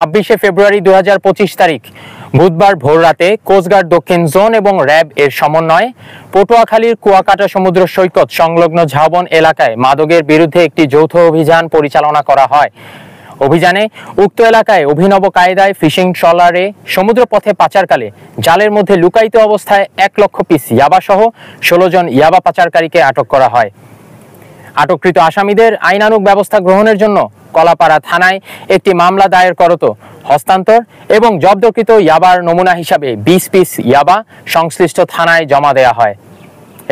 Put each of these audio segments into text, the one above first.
26 ফেব্রুয়ারি 2025 তারিখ বুধবার ভোররাতে কোস্টগার্ড দক্ষিণ জোন এবং র্যাব এর সমন্বয়ে পটুয়াখালীর কুয়াকাটা সমুদ্র সৈকত সংলগ্ন ঝাউবন এলাকায় মাদকের বিরুদ্ধে একটি যৌথ অভিযান পরিচালনা করা হয়। অভিযানে উক্ত এলাকায় অভিনব কায়দায় ফিশিং ট্রলারে সমুদ্রপথে পাচারকালে জালের মধ্যে লুকায়িত অবস্থায় 1 লক্ষ পিস ইয়াবা সহ 16 জন ইয়াবা পাচারকারীকে আটক করা হয়। আটককৃত আসামিদের আইনানুগ ব্যবস্থা গ্রহণের জন্য কলাপাড়া থানায় একটি মামলা দায়ের করত হস্তান্তর এবং জব্দকৃত ইয়াবার নমুনা হিসাবে 20 পিস ইয়াবা সংশ্লিষ্ট থানায় জমা দেওয়া হয়।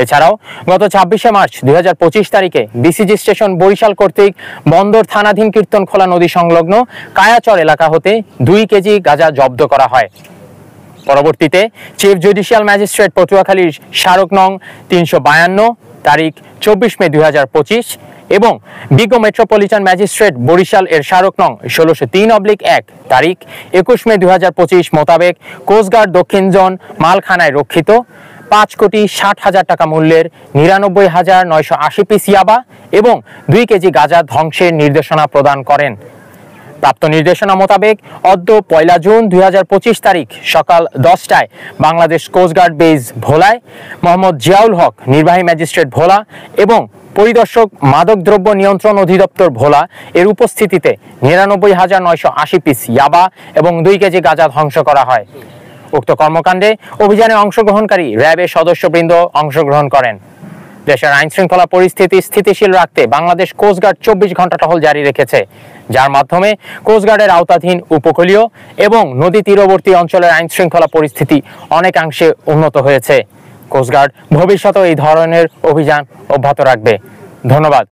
এছাড়াও গত 26 মার্চ 2025 তারিখে বিসিজি স্টেশন বরিশাল কর্তৃক বন্দর থানাধীন কীর্তনখোলা নদী সংলগ্ন কায়াচর এলাকা হতে 2 কেজি গাঁজা জব্দ করা হয়। পরবর্তীতে চিফ জুডিশিয়াল ম্যাজিস্ট্রেট পটুয়াখালীর স্মারক নং 352 তারিখ 24 মে 2025 এবং বিজ্ঞ মেট্রোপলিটন ম্যাজিস্ট্রেট বরিশাল এর স্মারক নং 1603/1 তারিখ 21 মে 2025 মোতাবেক কোস্টগার্ড দক্ষিণ জোন মালখানায় রক্ষিত 5,60,00,000 টাকা মূল্যের 99,980 পিস ইয়াবা এবং 2 কেজি গাঁজা ধ্বংসের নির্দেশনা প্রদান করেন। প্রাপ্ত নির্দেশনা মোতাবেক অদ্য 1 জুন 2025 তারিখ সকাল 10টায় বাংলাদেশ কোস্টগার্ড বেজ ভোলায় মোহাম্মদ জিয়াউল হক নির্বাহী ম্যাজিস্ট্রেট ভোলা এবং পরিদর্শক মাদকদ্রব্য নিয়ন্ত্রণ অধিদপ্তর ভোলা এর উপস্থিতিতে 99,980 পিস ইয়াবা এবং 2 কেজি গাঁজা ধ্বংস করা হয়। উক্ত কর্মকাণ্ডে অভিযানে অংশগ্রহণকারী র্যাবের সদস্যবৃন্দ অংশগ্রহণ করেন। দেশের আইন শৃঙ্খলা পরিস্থিতি স্থিতিশীল রাখতে বাংলাদেশ কোস্টগার্ড 24 ঘন্টা টহল জারি রেখেছে, যার মাধ্যমে কোস্টগার্ডের আওতাধীন উপকূলীয় এবং নদী তীরবর্তী অঞ্চলের আইন শৃঙ্খলা পরিস্থিতি অনেকাংশে উন্নত হয়েছে। কোস্টগার্ড ভবিষ্যতেও এই ধরনের অভিযান অব্যাহত রাখবে। ধন্যবাদ।